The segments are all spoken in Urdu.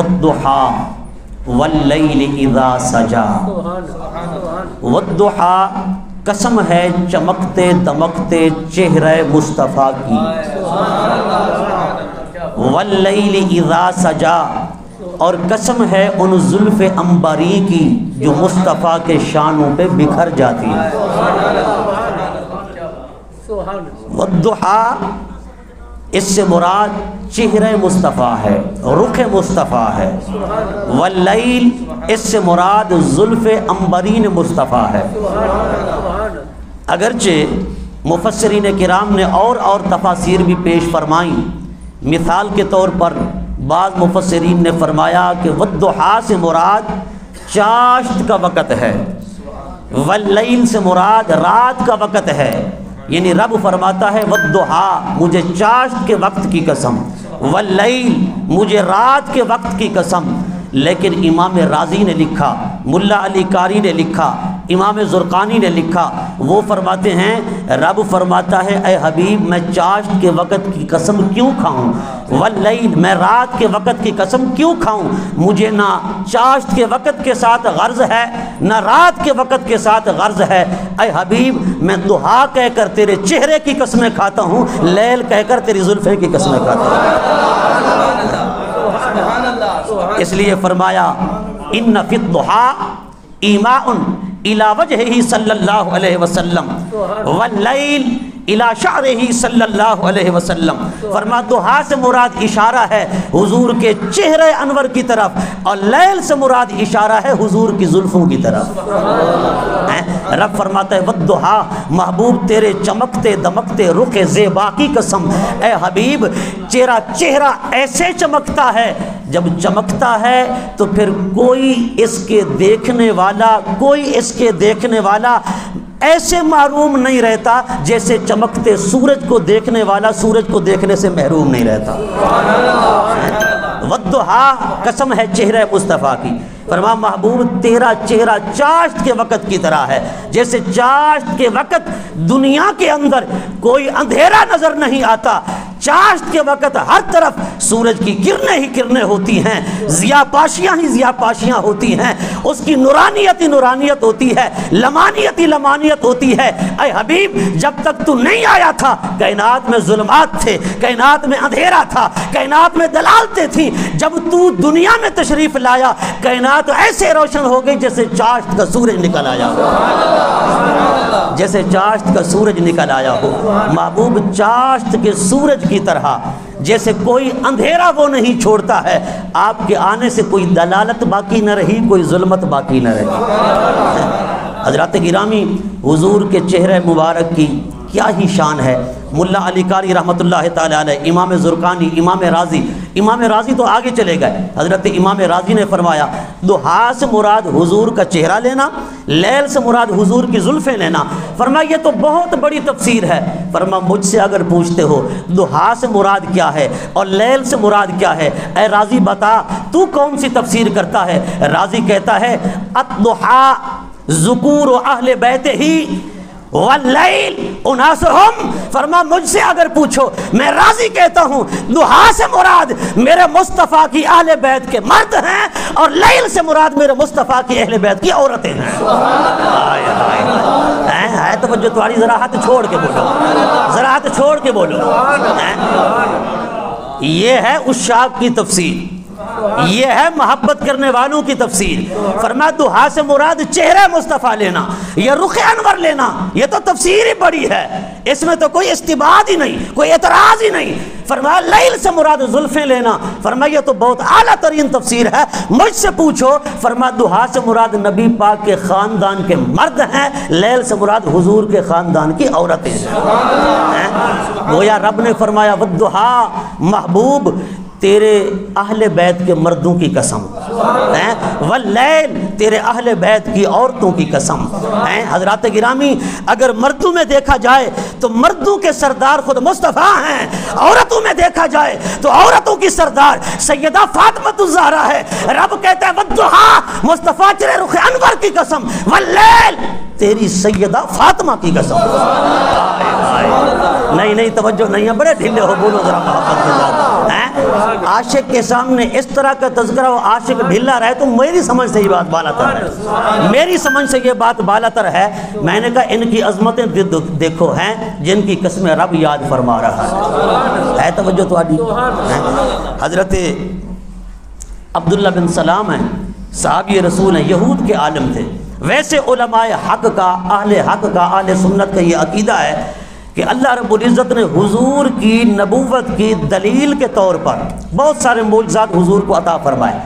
والضحا واللیل اذا سجا. والضحا قسم ہے چمکتے دمکتے چہرہ مصطفیٰ کی. واللیل اذا سجا اور قسم ہے ان زلف عنبری کی جو مصطفیٰ کے شانوں پہ بکھر جاتی ہے. والضحا اس سے مراد چہرہ مصطفیٰ ہے، رخ مصطفیٰ ہے. واللیل اس سے مراد زلف عنبرین مصطفیٰ ہے. اگرچہ مفسرین کرام نے اور تفاسیر بھی پیش فرمائیں. مثال کے طور پر بعض مفسرین نے فرمایا کہ والضحا سے مراد چاشت کا وقت ہے، واللیل سے مراد رات کا وقت ہے. یعنی رب فرماتا ہے والضحا مجھے چاشت کے وقت کی قسم، واللیل مجھے رات کے وقت کی قسم. لیکن امام رازی نے لکھا، ملا علی قاری نے لکھا، امام زرقانی نے لکھا، وہ فرماتے ہیں رب فرماتا ہے اے حبیب میں چاشت کے وقت کی قسم کیوں کھاؤں، واللیل میں رات کے وقت کی قسم کیوں کھاؤں. مجھے نہ چاشت کے وقت کے ساتھ غرض ہے نہ رات کے وقت کے ساتھ غرض ہے. اے حبیب میں ضحا کہہ کر تیرے چہرے کی قسمیں کھاتا ہوں، لیل کہہ کر تیری زلفیں کی قسمیں کھاتا ہوں. اس لیے فرمایا ان فی الضحا ایماء الی وجہہ صلی اللہ علیہ وسلم واللیل الی شعرہ صلی اللہ علیہ وسلم. فرما ضحا سے مراد اشارہ ہے حضور کے چہرہ انور کی طرف، اور لیل سے مراد اشارہ ہے حضور کی زلفوں کی طرف. رب فرماتا ہے والضحا محبوب تیرے چمکتے دمکتے رخ زیبا کی قسم. اے حبیب تیرا چہرہ ایسے چمکتا ہے، جب چمکتا ہے تو پھر کوئی اس کے دیکھنے والا ایسے محروم نہیں رہتا جیسے چمکتے سورج کو دیکھنے والا سورج کو دیکھنے سے محروم نہیں رہتا. والضحا قسم ہے چہرہ مصطفیٰ کی. فرما محبوب تیرا چہرہ چاشت کے وقت کی طرح ہے، جیسے چاشت کے وقت دنیا کے اندر کوئی اندھیرا نظر نہیں آتا. چاشت کے وقت ہر طرف سورج کی کرنیں ہی کرنیں ہوتی ہیں، ضیاء پاشیاں ہی ضیاء پاشیاں ہوتی ہیں، اس کی نورانیت ہی نورانیت ہوتی ہے، لمانیت ہی لمانیت ہوتی ہے. اے حبیب جب تک تو نہیں آیا تھا کائنات میں ظلمات تھے، کائنات میں اندھیرا تھا، کائنات میں دلالتیں تھیں. جب تو دنیا میں تشریف لایا کائنات ایسے روشن ہو گئی جیسے چاشت کا سورج نکل آیا ہو، جیسے چاشت کا سورج نکل آیا ہو. محبوب چاشت کے سورج کی طرح جیسے کوئی اندھیرا وہ نہیں چھوڑتا ہے، آپ کے آنے سے کوئی دلالت باقی نہ رہی، کوئی ظلمت باقی نہ رہی. حضرات گرامی حضور کے چہرہ مبارک کی کیا ہی شان ہے. ملا علی قاری رحمۃ اللہ تعالی علیہ، امام زرقانی، امام رازی تو آگے چلے گئے. حضرت امام رازی نے فرمایا ضحا سے مراد حضور کا چہرہ لینا، لیل سے مراد حضور کی زلفیں لینا. فرمایا یہ تو بہت بڑی تفسیر ہے. فرما مجھ سے اگر پوچھتے ہو ضحا سے مراد کیا ہے اور لیل سے مراد کیا ہے، اے رازی بتا تو کون سی تفسیر کرتا ہے. رازی کہتا ہے الضحا ذکور اہل بیت ہی واللیل اناسہم. فرما مجھ سے اگر پوچھو میں راضی کہتا ہوں ضحا سے مراد میرے مصطفیٰ کی اہل بیت کے مرد ہیں، اور لیل سے مراد میرے مصطفیٰ کی اہل بیت کی عورتیں ہیں. ہے توجہ تمہاری، ذرا ہاتھ چھوڑ کے بولو، ذرا ہاتھ چھوڑ کے بولو. یہ ہے عشاق کی تفسیر، یہ ہے محبت کرنے والوں کی تفسیر. فرمایا ضحا سے مراد چہرہ مصطفیٰ لینا، یہ رخ انور لینا، یہ تو تفسیر ہی بڑی ہے، اس میں تو کوئی استبعاد ہی نہیں، کوئی اعتراض ہی نہیں. فرمایا لیل سے مراد زلفیں لینا. فرمایا یہ تو بہت اعلیٰ ترین تفسیر ہے. مجھ سے پوچھو فرمایا ضحا سے مراد نبی پاک کے خاندان کے مرد ہیں، لیل سے مراد حضور کے خاندان کی عورتیں ہیں. گویا رب نے فرمایا والضحا محبوب تیرے اہل بیت کے مردوں کی قسم، واللیل تیرے اہل بیت کی عورتوں کی قسم. حضرات گرامی اگر مردوں میں دیکھا جائے تو مردوں کے سردار خود مصطفیٰ ہیں، عورتوں میں دیکھا جائے تو عورتوں کی سردار سیدہ فاطمہ الزہرا ہے. رب کہتا ہے والضحا مصطفیٰ تیرے رخ انور کی قسم، واللیل تیری سیدہ فاطمہ کی قسم. نہیں توجہ نہیں ہے، بڑے ڈھیلے ہو، بولو ذرا محبت کے ساتھ. عاشق کے سامنے اس طرح کا تذکرہ وہ عاشق ڈھلا رہے تو میری سمجھ سے یہ بات بالا تر ہے، میری سمجھ سے یہ بات بالا تر ہے۔ میں نے کہا ان کی عظمتیں دیکھو ہیں جن کی قسمیں رب یاد فرما رہا ہے توجہ تو آدھی۔ حضرت عبداللہ بن سلام ہیں، صحابی رسول ہیں، یہود کے عالم تھے۔ ویسے علماء حق کا، اہل سنت کا یہ عقیدہ ہے کہ اللہ رب العزت نے حضور کی نبوت کی دلیل کے طور پر بہت سارے معجزات حضور کو عطا فرمائے۔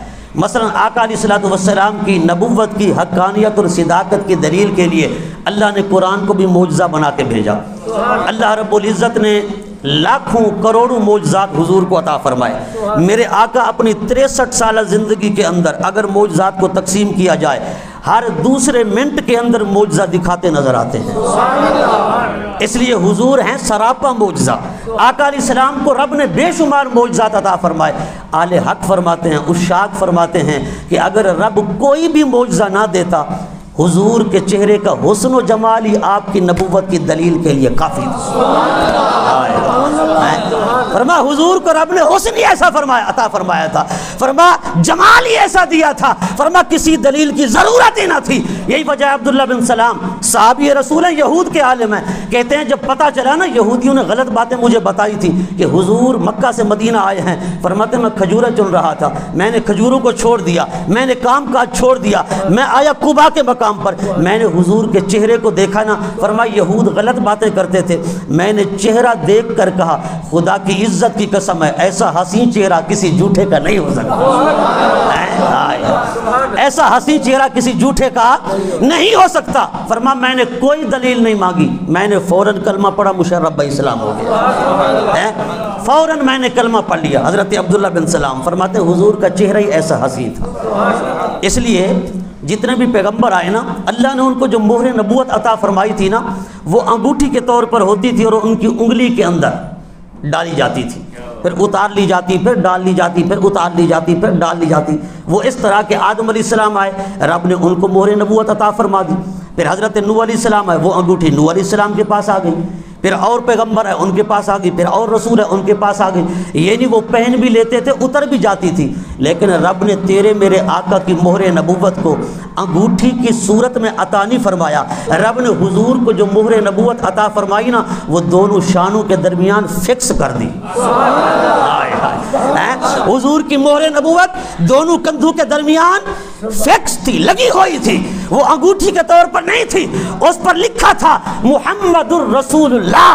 مثلا آقا علیہ الصلوۃ والسلام کی نبوت کی حقانیت اور صداقت کی دلیل کے لیے اللہ نے قرآن کو بھی معجزہ بنا کے بھیجا۔ اللہ رب العزت نے لاکھوں کروڑوں معجزات حضور کو عطا فرمائے۔ میرے آقا اپنی 63 سالہ زندگی کے اندر اگر معجزات کو تقسیم کیا جائے ہر دوسرے منٹ کے اندر معجزہ دکھاتے نظر آتے ہیں، اس لیے حضور ہیں سراپا معجزہ۔ آقا علیہ السلام کو رب نے بے شمار معجزات عطا فرمائے۔ اہل حق فرماتے ہیں، عشاق فرماتے ہیں کہ اگر رب کوئی بھی معجزہ نہ دیتا حضور کے چہرے کا حسن و جمال ہی آپ کی نبوت کی دلیل کے لیے کافی تھا۔ فرما حضور کو رب نے حسن ہی ایسا عطا فرمایا تھا، فرما جمال ہی ایسا دیا تھا، فرما کسی دلیل کی ضرورت ہی نہ تھی۔ یہی وجہ عبداللہ بن سلام صحابی رسول ہیں، یہود کے عالم ہیں، کہتے ہیں جب پتہ چلا نا یہودیوں نے غلط باتیں مجھے بتائی تھی کہ حضور مکہ سے مدینہ آئے ہیں، فرماتے میں کھجوریں چن رہا تھا، میں نے کھجوروں کو چھوڑ دیا، میں نے کام کاج چھوڑ دیا، میں آیا قبا کے مقام پر، میں نے حضور کے چہرے کو دیکھا نا، فرمایا یہود غلط باتیں کرتے تھے، میں نے چہرہ دیکھ کر کہا خدا کی عزت کی قسم ہے ایسا حسین چہرہ کسی جھوٹے کا نہیں ہو سکتا، ایسا حسین چہرہ کسی جھوٹے کا نہیں ہو سکتا۔ فرما میں نے کوئی دلیل نہیں مانگی، میں نے فوراً کلمہ پڑھا، مشرب اسلام ہو گیا، فوراً میں نے کلمہ پڑھ لیا۔ حضرت عبداللہ بن سلام فرماتے حضور کا چہرہ ہی ایسا حسین تھا۔ اس لیے جتنے بھی پیغمبر آئے نا اللہ نے ان کو جو مہر نبوت عطا فرمائی تھی نا وہ انگوٹھی کے طور پر ہوتی تھی اور ان کی انگلی کے اندر ڈالی جاتی تھی، پھر اتار لی جاتی، پھر ڈال لی جاتی، پھر اتار لی جاتی، پھر ڈال لی جاتی۔ وہ اس طرح کہ آدم علیہ السلام آئے رب نے ان کو مہر نبوت عطا فرما دی، پھر حضرت نوح علیہ السلام آئے وہ انگوٹھی نوح علیہ السلام کے پاس آ گئی، پھر اور پیغمبر ہے ان کے پاس آ گئی، پھر اور رسول ہے ان کے پاس آ گئی، یعنی وہ پہن بھی لیتے تھے اتر بھی جاتی تھی، لیکن رب نے تیرے میرے آقا کی مہر نبوت کو انگوٹھی کی صورت میں عطا نہیں فرمایا۔ رب نے حضور کو جو مہر نبوت عطا فرمائی نا وہ دونوں شانوں کے درمیان فکس کر دی۔ حضور کی مہر نبوت دونوں کندھوں کے درمیان فکس تھی، لگی ہوئی تھی، وہ انگوٹھی کے طور پر نہیں تھی، اس پر لکھا تھا محمد الرسول اللہ۔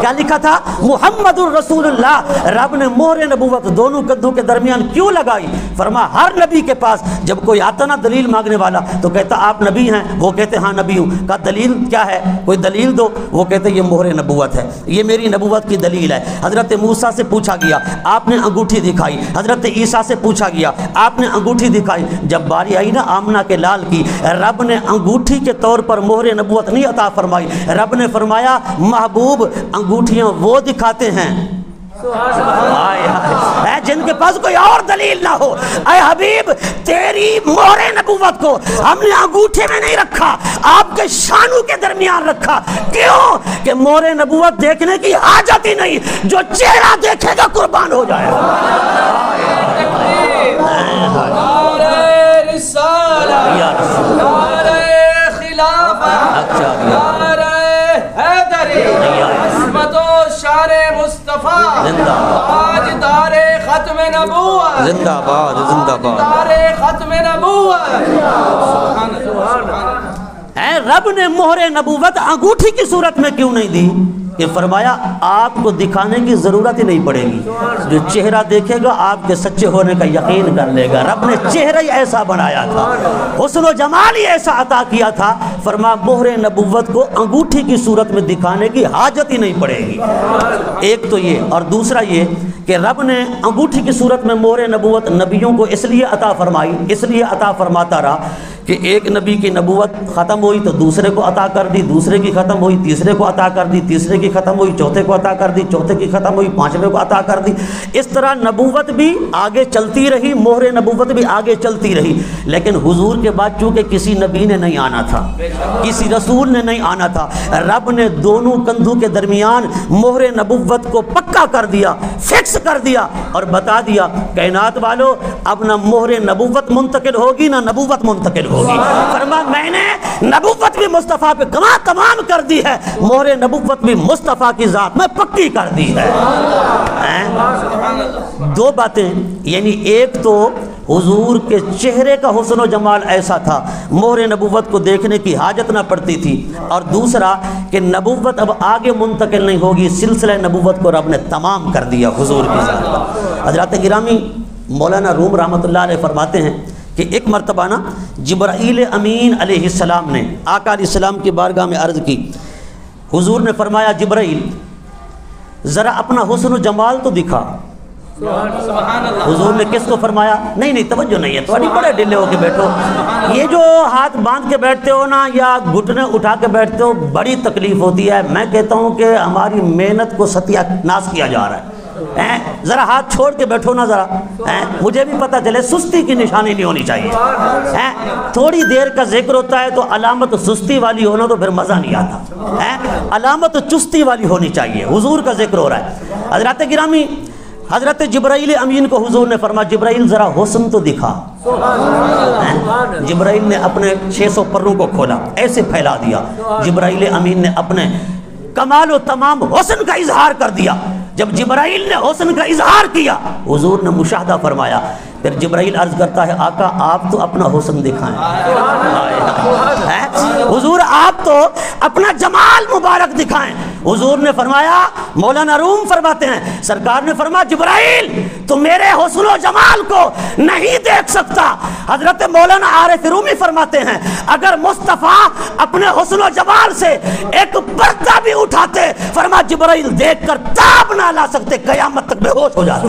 کیا لکھا تھا؟ محمد الرسول اللہ۔ رب نے مہر نبوت دونوں کندھوں کے درمیان کیوں لگائی؟ فرما ہر نبی کے پاس جب کوئی آتا نا دلیل مانگنے والا تو کہتا آپ نبی ہیں، وہ کہتے ہاں نبی ہوں، کہا دلیل کیا ہے؟ کوئی دلیل دو، وہ کہتے یہ مہر نبوت ہے، یہ میری نبوت کی دلیل ہے۔ حضرت موسیٰ سے پوچھا گیا آپ نے انگوٹھی دکھائی، حضرت عیسیٰ سے پوچھا گیا آپ نے انگوٹھی دکھائی، جب باری آئی نا آمنہ کے لال کی رب نے انگوٹھی کے طور پر مہر نبوت نہیں عطا فرمائی، رب نے فرمایا محبوب انگوٹھیاں وہ دکھاتے ہیں جن کے پاس کوئی اور دلیل نہ ہو۔ اے حبیب تیری مہر نبوت کو ہم نے انگوٹھے میں نہیں رکھا، آپ کے شانوں کے درمیان رکھا۔ کیوں؟ کہ مہر نبوت دیکھنے کی حاجت ہی نہیں، جو چہرہ دیکھے گا قربان ہو جائے گا۔ زندہ باد زندہ باد ختم نبوت۔ اے رب نے مہر نبوت انگوٹھی کی صورت میں کیوں نہیں دی؟ کہ فرمایا آپ کو دکھانے کی ضرورت ہی نہیں پڑے گی، جو چہرہ دیکھے گا آپ کے سچے ہونے کا یقین کر لے گا۔ رب نے چہرہ ہی ایسا بنایا تھا، حسن و جمال ہی ایسا عطا کیا تھا، فرما مہر نبوت کو انگوٹھی کی صورت میں دکھانے کی حاجت ہی نہیں پڑے گی۔ ایک تو یہ، اور دوسرا یہ کہ رب نے انگوٹھی کی صورت میں مہر نبوت نبیوں کو اس لیے عطا فرمائی، اس لیے عطا فرماتا رہا کہ کہ ایک نبی کی نبوت ختم ہوئی تو دوسرے کو عطا کر دی، دوسرے کی ختم ہوئی تیسرے کو عطا کر دی، تیسرے کی ختم ہوئی چوتھے کو عطا کر دی، چوتھے کی ختم ہوئی پانچویں کو عطا کر دی۔ اس طرح نبوت بھی آگے چلتی رہی، مہر نبوت بھی آگے چلتی رہی، لیکن حضور کے بعد چونکہ کسی نبی نے نہیں آنا تھا، کسی رسول نے نہیں آنا تھا، رب نے دونوں کندھوں کے درمیان مہر نبوت کو پکا کر دیا، فکس کر دیا اور بتا دیا کائنات والو اب نہ مہر نبوت منتقل ہوگی نہ نبوت منتقل ہوگی۔ فرما میں نے نبوت بھی مصطفیٰ پہ تمام کر دی ہے، مہر نبوت بھی مصطفیٰ کی ذات میں پکی کر دی ہے۔ دو باتیں، یعنی ایک تو حضور کے چہرے کا حسن و جمال ایسا تھا مہر نبوت کو دیکھنے کی حاجت نہ پڑتی تھی، اور دوسرا کہ نبوت اب آگے منتقل نہیں ہوگی، سلسلہ نبوت کو رب نے تمام کر دیا حضور کی ذات پر۔ حضرات گرامی مولانا روم رحمۃ اللہ علیہ فرماتے ہیں کہ ایک مرتبہ نا جبرائیل امین علیہ السلام نے آقا علیہ السلام کی بارگاہ میں عرض کی، حضور نے فرمایا جبرائیل ذرا اپنا حسن و جمال تو دکھا۔ حضور نے کس کو فرمایا؟ نہیں توجہ نہیں ہے، تھوڑی بڑے ڈلے ہو کے بیٹھو، یہ جو ہاتھ باندھ کے بیٹھتے ہو نا یا گھٹنے اٹھا کے بیٹھتے ہو بڑی تکلیف ہوتی ہے۔ میں کہتا ہوں کہ ہماری محنت کو ستیہ ناش کیا جا رہا ہے، ذرا ہاتھ چھوڑ کے بیٹھو نا، ذرا مجھے بھی پتہ چلے، سستی کی نشانی نہیں ہونی چاہیے۔ تھوڑی دیر کا ذکر ہوتا ہے تو علامت سستی والی ہونا تو پھر مزہ نہیں آتا، علامت چستی والی ہونی چاہیے۔ حضور کا ذکر ہو رہا ہے۔ حضرات گرامی حضرت جبرائیل امین کو حضور نے فرمایا جبرائیل ذرا حسن تو دکھا۔ جبرائیل نے اپنے 600 پروں کو کھولا، ایسے پھیلا دیا، جبرائیل امین نے اپنے کمال و تمام حسن کا اظہار کر دیا۔ جب جبرائیل نے حسن کا اظہار کیا حضور نے مشاہدہ فرمایا، پھر جبرائیل عرض کرتا ہے آقا آپ تو اپنا حسن دکھائیں۔ حضور آپ تو اپنا جمال مبارک دکھائیں۔ حضور نے فرمایا، مولانا روم فرماتے ہیں سرکار نے فرمایا جبرائیل تو میرے حسن و جمال کو نہیں دیکھ سکتا۔ حضرت مولانا عارف رومی فرماتے ہیں اگر مصطفیٰ اپنے حسن و جمال سے ایک پردہ بھی اٹھاتے فرمایا جبرائیل دیکھ کر تاب نہ لا سکتے، قیامت تک بے ہوش ہو جاتے۔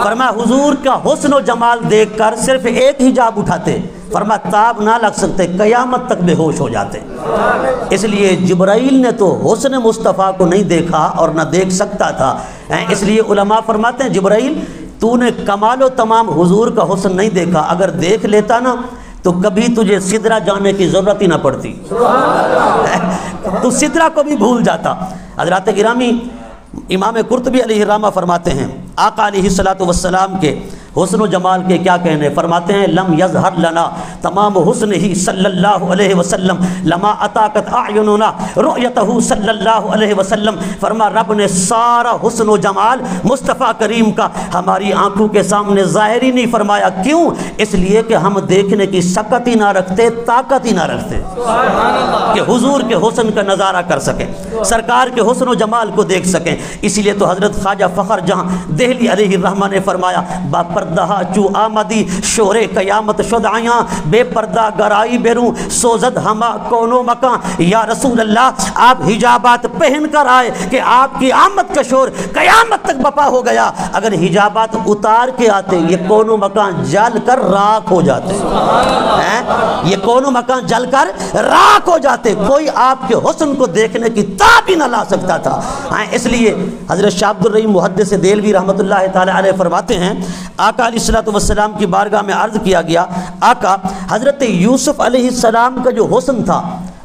فرمایا حضور کا حسن و جمال دیکھ کر صرف ایک حجاب اٹھاتے، فرمایا تاب نہ لگ سکتے، قیامت تک بے ہوش ہو جاتے۔ اس لیے جبرائیل نے تو حسن مصطفیٰ کو نہیں دیکھا اور نہ دیکھ سکتا تھا، اس لیے علماء فرماتے ہیں جبرائیل تو نے کمال و تمام حضور کا حسن نہیں دیکھا، اگر دیکھ لیتا نا تو کبھی تجھے سدرہ جانے کی ضرورت ہی نہ پڑتی، تو سدرہ کو بھی بھول جاتا۔ حضرات گرامی امام قرطبی علیہ الرحمہ فرماتے ہیں آقا علیہ السلام کے حسن و جمال کے کیا کہنے، فرماتے ہیں لم یظہر لنا تمام حسن ہی صلی اللہ علیہ وسلم لما اطاقت اعیننا رؤیتہ صلی اللہ علیہ وسلم۔ فرما رب نے سارا حسن و جمال مصطفیٰ کریم کا ہماری آنکھوں کے سامنے ظاہر ہی نہیں فرمایا، کیوں؟ اس لیے کہ ہم دیکھنے کی سکت ہی نہ رکھتے، طاقت ہی نہ رکھتے کہ حضور کے حسن کا نظارہ کر سکیں، سرکار کے حسن و جمال کو دیکھ سکیں۔ اسی لیے تو حضرت خواجہ فخر جہاں دہلی علیہ الرحمہ نے فرمایا با پردہ چو آمدی شور قیامت شد آیاں، بے پردہ گرائی بیروں سوزد ہما کونو مکان۔ یا رسول اللہ آپ حجابات پہن کر آئے کہ آپ کی آمد کا شور قیامت تک بپا ہو گیا، اگر حجابات اتار کے آتے یہ کونو مکان جل کر راکھ ہو جاتے، یہ کونو مکان جل کر راکھ ہو جاتے، کوئی آپ کے حسن کو دیکھنے کی تاب ہی نہ لا سکتا تھا۔ اس لیے حضرت شاہ عبد الرحیم محدث دہلوی رحمۃ اللہ تعالی علیہ فرماتے ہیں آقا علیہ السلام کی بارگاہ میں عرض کیا گیا آقا حضرت یوسف علیہ السلام کا جو حسن تھا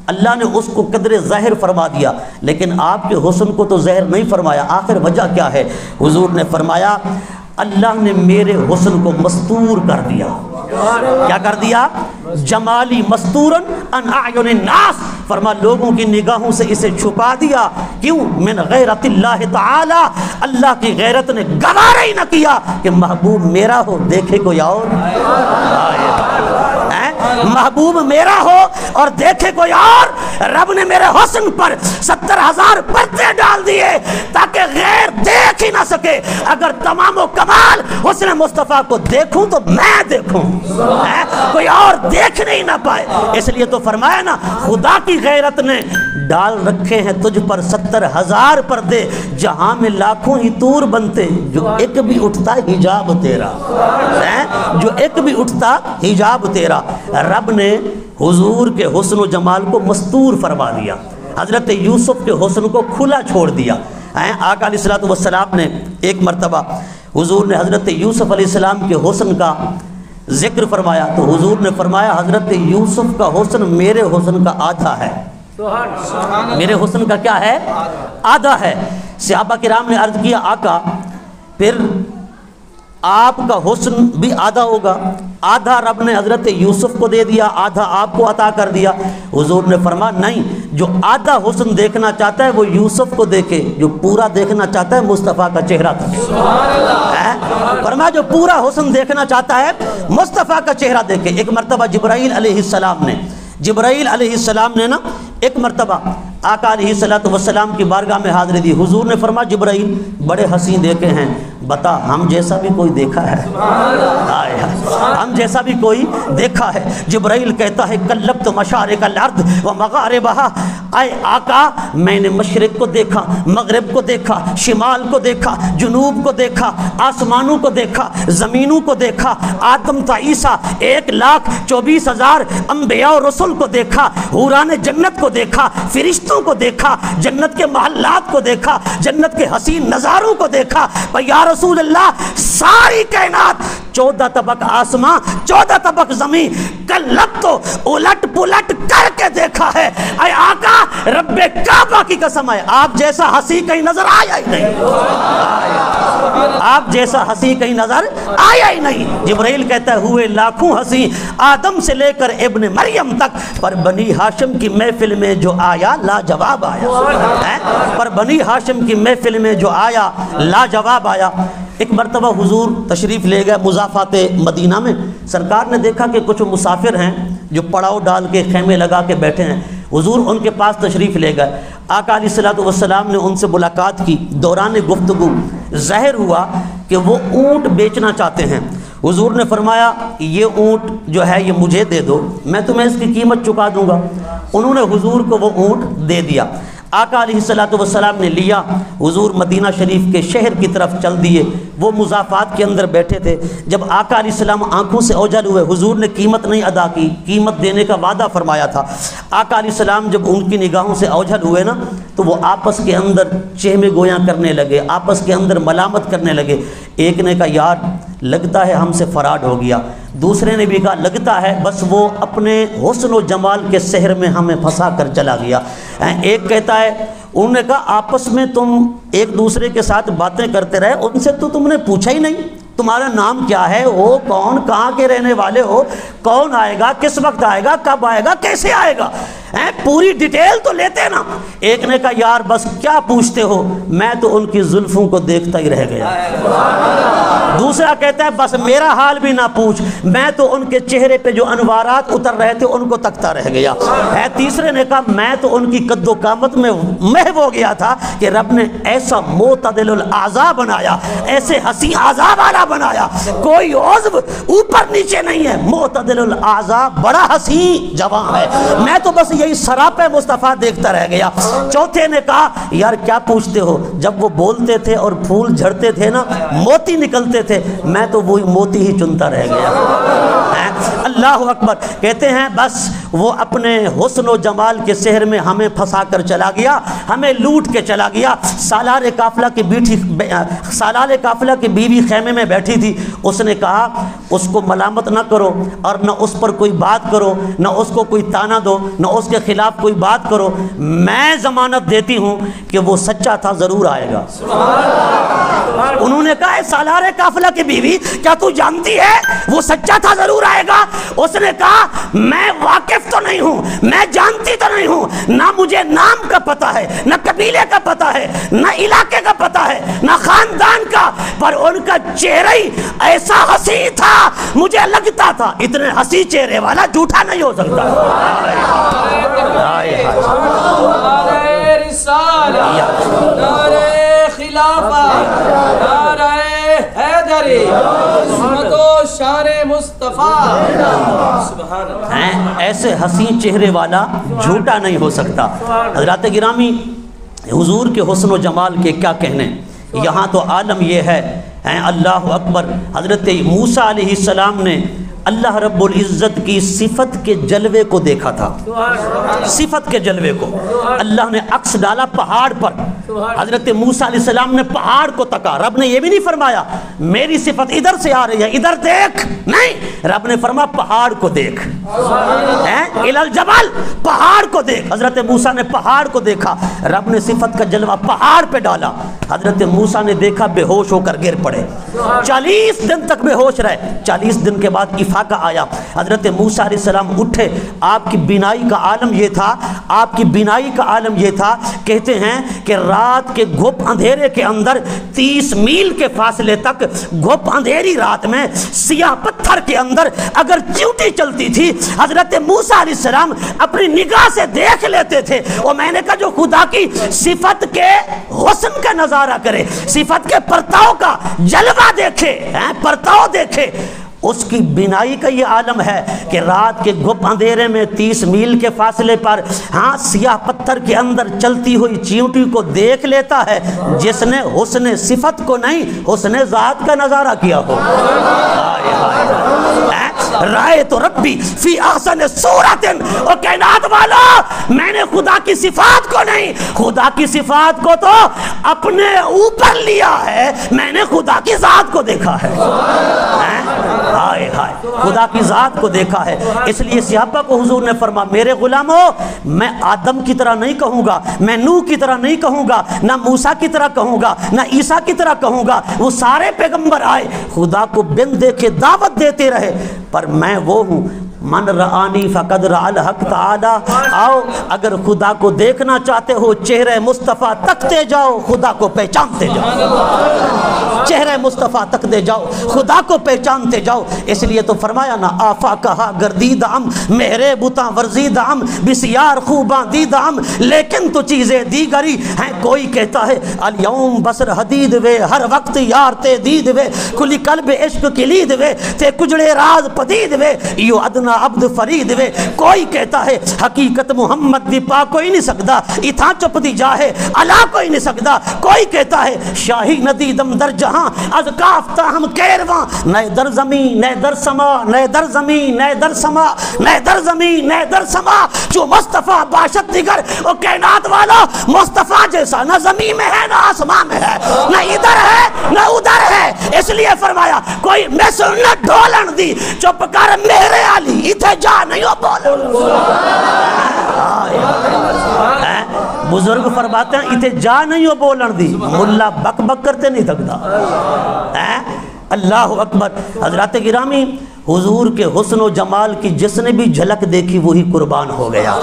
اللہ نے اس کو قدر ظاہر فرما دیا، لیکن آپ کے حسن کو تو ظاہر نہیں فرمایا۔ آخر وجہ کیا ہے؟ حضور نے فرمایا اللہ نے میرے حسن کو مستور کر دیا۔ کیا کر دیا؟ جمالی مستورن ان اعین الناس، فرما لوگوں کی نگاہوں سے اسے چھپا دیا، کیوں؟ من غیرت اللہ تعالی، اللہ کی غیرت نے گوارا ہی نہ کیا کہ محبوب میرا ہو دیکھے کوئی اور، محبوب میرا ہو اور دیکھے کوئی اور۔ رب نے میرے حسن پر 70,000 پردے ڈال دیے تاکہ غیر دیکھ ہی نہ سکے۔ سکے اگر تمام و کمال حسن مصطفیٰ کو دیکھوں تو میں دیکھوں، کوئی اور دیکھ نہیں نہ پائے۔ اس لیے تو فرمایا نا خدا کی غیرت نے ڈال رکھے ہیں تجھ پر 70,000 پردے، جہاں میں لاکھوں ہی طور بنتے، جو ایک بھی اٹھتا حجاب تیرا، جو ایک بھی اٹھتا حجاب تیرا۔ رب نے حضور کے حسن و جمال کو مستور فرما دیا، حضرت یوسف کے حسن کو کھلا چھوڑ دیا۔ آقا علیہ السلام نے ایک مرتبہ حضور نے حضرت یوسف علیہ السلام کے حسن کا ذکر فرمایا تو حضور نے فرمایا حضرت یوسف کا حسن میرے حسن کا آدھا ہے، میرے حسن کا کیا ہے؟ آدھا ہے۔ صحابہ کرام نے عرض کیا آقا پھر آپ کا حسن بھی آدھا ہوگا؟ آدھا رب نے حضرت یوسف کو دے دیا، آدھا آپ کو عطا کر دیا۔ حضور نے فرمایا نہیں، جو آدھا حسن دیکھنا چاہتا ہے وہ یوسف کو دیکھے، جو پورا دیکھنا چاہتا ہے مصطفیٰ کا چہرہ دیکھے۔ فرمایا جو پورا حسن دیکھنا چاہتا ہے مصطفیٰ کا چہرہ دیکھے۔ ایک مرتبہ جبرائیل علیہ السلام نے نا ایک مرتبہ آقا علیہ السلام کی بارگاہ میں حاضری دی۔ حضور نے فرمایا جبرائیل بڑے حسین دیکھے ہیں، بتا ہم جیسا بھی کوئی دیکھا ہے؟ ہم جیسا بھی کوئی دیکھا ہے؟ جبرائیل کہتا ہے کلبت مشارق الارض و مغاربہا، اے آقا میں نے مشرق کو دیکھا، مغرب کو دیکھا، شمال کو دیکھا، جنوب کو دیکھا، آسمانوں کو دیکھا، زمینوں کو دیکھا، آدم تا عیسیٰ 1,24,000 انبیاء و رسول کو دیکھا، حوران جنت کو دیکھا، فرشتوں کو دیکھا، جنت کے محلات کو دیکھا، جنت کے حسین نظاروں کو دیکھا۔ یا رسول اللہ ساری کائنات 14 طبق آسمان 14 طبق زمین کلب تو الٹ پلٹ کر کے دیکھا ہے۔ اے آقا رب کعبہ کی قسم ہے آپ جیسا ہنسی کہیں نظر آیا ہی نہیں، آپ جیسا ہنسی کہیں نظر آیا ہی نہیں۔ جبرائیل کہتا ہے ہوئے لاکھوں ہنسی آدم سے لے کر ابن مریم تک، پر بنی ہاشم کی محفل میں جو آیا لاجواب آیا، پر بنی ہاشم کی محفل میں جو آیا لاجواب آیا۔ ایک مرتبہ حضور تشریف لے گئے مضافات مدینہ میں، سرکار نے دیکھا کہ کچھ مسافر ہیں جو پڑاؤ ڈال کے خیمے لگا کے بیٹھے ہیں، حضور ان کے پاس تشریف لے گئے۔ آقا علیہ السلام نے ان سے ملاقات کی، دوران گفتگو ظاہر ہوا کہ وہ اونٹ بیچنا چاہتے ہیں۔ حضور نے فرمایا یہ اونٹ جو ہے یہ مجھے دے دو، میں تمہیں اس کی قیمت چکا دوں گا۔ انہوں نے حضور کو وہ اونٹ دے دیا۔ آقا علیہ السلام نے لیا، حضور مدینہ شریف کے شہر کی طرف چل دیے۔ وہ مضافات کے اندر بیٹھے تھے، جب آقا علیہ السلام آنکھوں سے اوجھل ہوئے، حضور نے قیمت نہیں ادا کی، قیمت دینے کا وعدہ فرمایا تھا۔ آقا علیہ السلام جب ان کی نگاہوں سے اوجھل ہوئے نا تو وہ آپس کے اندر چہمے گویاں کرنے لگے، آپس کے اندر ملامت کرنے لگے۔ ایک نے کہا یار لگتا ہے ہم سے فراڈ ہو گیا، دوسرے نے بھی کہا لگتا ہے بس وہ اپنے حسن و جمال کے سحر میں ہمیں پھنسا کر چلا گیا۔ ایک کہتا ہے انہوں نے کہا آپس میں تم ایک دوسرے کے ساتھ باتیں کرتے رہے، ان سے تو تم نے پوچھا ہی نہیں تمہارا نام کیا ہے، ہو کون، کہاں کے رہنے والے ہو، کون آئے گا، کس وقت آئے گا، کب آئے گا، کیسے آئے گا، پوری ڈیٹیل تو لیتے نا۔ ایک نے کہا یار بس کیا پوچھتے ہو، میں تو ان کی زلفوں کو دیکھتا ہی رہ گیا۔ دوسرا کہتا ہے بس میرا حال بھی نہ پوچھ، میں تو ان کے چہرے پہ جو انوارات اتر رہے تھے ان کو تکتا رہ گیا۔ تیسرے نے کہا میں تو ان کی قد و قامت میں محو ہو گیا تھا کہ رب نے ایسا معتدل الاعضاء بنایا، ایسے حسین اعضاء والا بنایا، کوئی عضو اوپر نیچے نہیں ہے، معتدل الاعضاء، بڑا حسین جوان ہے، میں تو بس یہی سراپے مصطفیٰ دیکھتا رہ گیا۔ چوتھے نے کہا یار کیا پوچھتے ہو، جب وہ بولتے تھے اور پھول جھڑتے تھے نا موتی نکلتے تھے، میں تو وہی موتی ہی چنتا رہ گیا۔ اللہ اکبر۔ کہتے ہیں بس وہ اپنے حسن و جمال کے سحر میں ہمیں پھنسا کر چلا گیا، ہمیں لوٹ کے چلا گیا۔ سالار قافلہ کی بیوی خیمے میں بیٹھی تھی، اس نے کہا اس کو ملامت نہ کرو اور نہ اس پر کوئی بات کرو، نہ اس کو کوئی تانا دو، نہ اس کے خلاف کوئی بات کرو، میں ضمانت دیتی ہوں کہ وہ سچا تھا، ضرور آئے گا۔ انہوں نے کہا سالار قافلہ کی بیوی کیا تو جانتی ہے وہ سچا تھا، ضرور آئے گا؟ اس نے کہا میں واقف تو نہیں ہوں، میں جانتی تو نہیں ہوں، نہ مجھے نام کا پتہ ہے، نہ قبیلے کا پتہ ہے، نہ علاقے کا پتہ ہے، نہ خاندان کا، پر ان کا چہرہ ہی ایسا حسین تھا، مجھے لگتا تھا اتنے حسین چہرے والا جھوٹا نہیں ہو سکتا۔ نعرہ رسالت، نعرہ خلافت، حیدری عظمت و شان مصطفیٰ سبحان اللہ. ایسے حسین چہرے والا جھوٹا نہیں ہو سکتا. حضرات گرامی حضور کے حسن و جمال کے کیا کہنے. یہاں تو عالم یہ ہے اللہ اکبر. حضرت موسیٰ علیہ السلام نے اللہ رب العزت کی صفت کے جلوے کو دیکھا تھا. صفت کے جلوے کو اللہ نے عکس ڈالا پہاڑ پر. حضرت موسیٰ علیہ السلام نے پہاڑ کو تکا. رب نے یہ بھی نہیں فرمایا میری صفت ادھر سے آ رہی ہے ادھر دیکھ, نہیں, رب نے فرمایا پہاڑ کو دیکھ. الی الجبل, پہاڑ کو دیکھ. حضرت موسیٰ نے پہاڑ کو دیکھا. رب نے صفت کا جلوہ پہاڑ پہ ڈالا. حضرت موسیٰ نے دیکھا بے ہوش ہو کر گر پڑے. 40 دن تک بے ہوش رہے. 40 دن کے بعد افاقہ آیا. حضرت موسیٰ علیہ السلام اٹھے. آپ کی بینائی کا عالم یہ تھا, آپ کی بینائی کا عالم یہ تھا, کہتے ہیں کہ رات کے گھپ اندھیرے کے اندر 30 میل کے فاصلے تک گھپ اندھیری رات میں سیاہ پتھر کے اندر اگر چیوٹی چلتی تھی حضرت موسیٰ علیہ السلام اپنی نگاہ سے دیکھ لیتے تھے. اور میں نے کہا جو خدا کی صفت کے حسن کا نظارہ کرے, صفت کے پرتاؤ کا جلوہ دیکھے, پرتاؤ دیکھے, اس کی بینائی کا یہ عالم ہے کہ رات کے گھپ اندھیرے میں 30 میل کے فاصلے پر سیاہ پتھر کے اندر چلتی ہوئی چیونٹی کو دیکھ لیتا ہے جس نے حسن صفت کو نہیں حسن ذات کا نظارہ کیا ہو. رائے تو ربی فی احسن صورت. اور کائنات والا میں نے خدا کی صفات کو نہیں, خدا کی صفات کو تو اپنے اوپر لیا ہے, میں نے خدا کی ذات کو دیکھا ہے. ہائے ہائے, خدا کی ذات کو دیکھا ہے. اس لیے صحابہ کو حضور نے فرمایا میرے غلاموں میں آدم کی طرح نہیں کہوں گا, میں نوح کی طرح نہیں کہوں گا, نہ موسیٰ کی طرح کہوں گا, نہ عیسیٰ کی طرح کہوں گا. وہ سارے پیغمبر آئے خدا کو بن دیکھے دعوت دیتے رہے, پر میں وہ ہوں من رآنی فقد رأى الحق تعالی. آؤ اگر خدا کو دیکھنا چاہتے ہو چہرہ مصطفیٰ تکتے جاؤ, خدا کو پہچانتے جاؤ. چہرہ مصطفیٰ تکتے جاؤ, خدا کو پہچانتے جاؤ. اس لیے تو فرمایا نا آفا کہا گردید ہم میرے بتاں ورزید ہم بسیار خوباں دید ہم, لیکن تو چیزیں دیگری ہیں. کوئی کہتا ہے الیوم بسر حدید وے ہر وقت یار تے دید وے کلی قلب عشق کلید وے تے کجڑے راز پدید وے یو ادنا عبد فرید وے. کوئی کہتا ہے حقیقت محمد دی پا کوئی نہیں سکتا, اتھا چپ دی جاہے علا کوئی نہیں سکتا. کوئی کہتا ہے شاہی ندی دم در جہاں از کاف تاہم کیرواں, نئے در زمین نئے در سما, نئے در زمین نئے در سما, نئے در زمین نئے در سما. جو مصطفیٰ باشد دیگر او کائنات والا مصطفیٰ جیسا نہ زمین میں ہے نہ آسمان میں ہے, نہ ادھر ہے نہ ادھر ہے. اس لیے فرمایا کوئی مثل نہ ڈھولن دی, چپ کر میرے علی اتھے جا نہیں ہو بولن. بزرگ فرماتے ہیں اتھے جا نہیں ہو بولن دی, ملا بک بک کرتے نہیں تھکتا. اللہ اکبر. حضرات گرامی حضور کے حسن و جمال کی جس نے بھی جھلک دیکھی وہی قربان ہو گیا.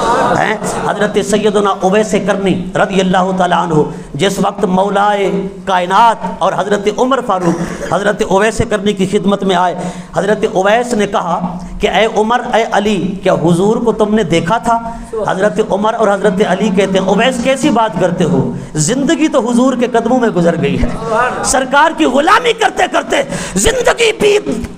حضرت سیدنا اویس کرنی رضی اللہ تعالیٰ عنہ جس وقت مولائے کائنات اور حضرت عمر فاروق حضرت اویس کرنی کی خدمت میں آئے, حضرت اویس نے کہا کہ اے عمر اے علی کیا حضور کو تم نے دیکھا تھا؟ حضرت عمر اور حضرت علی کہتے ہیں اویس کیسی بات کرتے ہو, زندگی تو حضور کے قدموں میں گزر گئی ہے, سرکار کی غلامی کرتے کرتے زندگی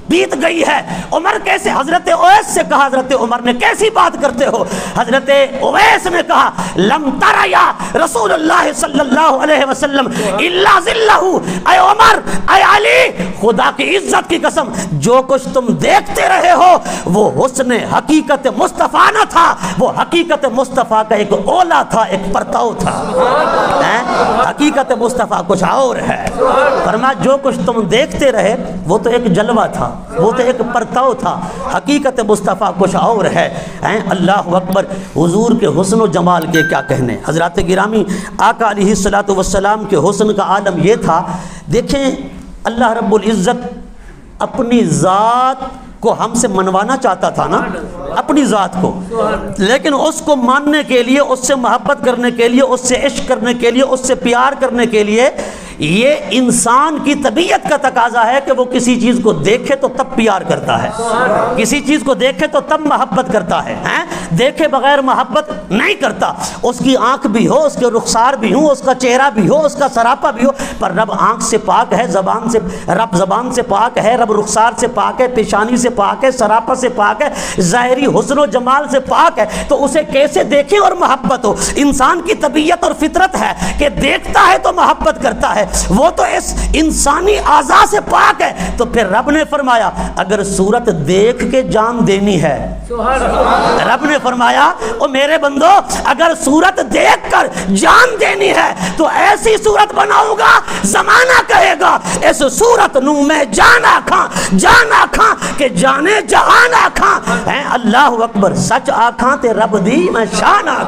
بیت گئی ہے. عمر کیسے, حضرت اویس سے کہا, حضرت عمر نے کیسی بات کرتے ہو؟ حضرت اویس نے کہا لم تر یا رسول اللہ صلی اللہ علیہ وسلم الا ذلہ. اے عمر اے علی خدا کی عزت کی قسم جو کچھ تم دیکھتے رہے ہو وہ حسن حقیقت مصطفیٰ نہ تھا, وہ حقیقت مصطفیٰ کا ایک اولا تھا, ایک پرتاؤ تھا. حقیقت مصطفیٰ کچھ اور ہے. فرمایا جو کچھ تم دیکھتے رہے وہ تو ایک جلوہ تھا, وہ تو ایک پرتاؤ تھا, حقیقت مصطفیٰ کچھ اور ہے. اللہ اکبر. حضور کے حسن و جمال کے کیا کہنے. حضرات گرامی آقا علیہ الصلوۃ والسلام کے حسن کا عالم یہ تھا. دیکھیں اللہ رب العزت اپنی ذات کو ہم سے منوانا چاہتا تھا نا, اپنی ذات کو, لیکن اس کو ماننے کے لیے, اس سے محبت کرنے کے لیے, اس سے عشق کرنے کے لیے, اس سے پیار کرنے کے لیے یہ انسان کی طبیعت کا تقاضا ہے کہ وہ کسی چیز کو دیکھے تو تب پیار کرتا ہے، کسی چیز کو دیکھے تو تب محبت کرتا ہے، دیکھے بغیر محبت نہیں کرتا۔ اس کی آنکھ بھی ہو، اس کے رخسار بھی ہو، اس کا چہرہ بھی ہو، اس کا سراپا بھی ہو، پر رب آنکھ سے پاک ہے، رب زبان سے پاک ہے، رب رخسار سے پاک ہے، پیشانی سے پاک ہے، سراپا سے پاک ہے، ظاہری حسن و جمال سے پاک ہے، تو اسے کیسے دیکھیں اور محبت ہو؟ انسان کی طبیعت اور فطرت ہے کہ دیکھتا ہے تو محبت کرتا ہے، وہ تو اس انسانی اعضاء سے پاک ہے۔ تو پھر رب نے فرمایا اگر صورت دیکھ کے جان دینی ہے، رب نے فرمایا او میرے بندو اگر صورت دیکھ کر جان دینی ہے تو ایسی صورت بناؤں گا زمانہ کہے گا اس صورت نو میں جان آکھاں کہ جانے جہان آکھاں۔ اللہ اکبر، سچ آکھاں تے رب دی میں شان آکھاں۔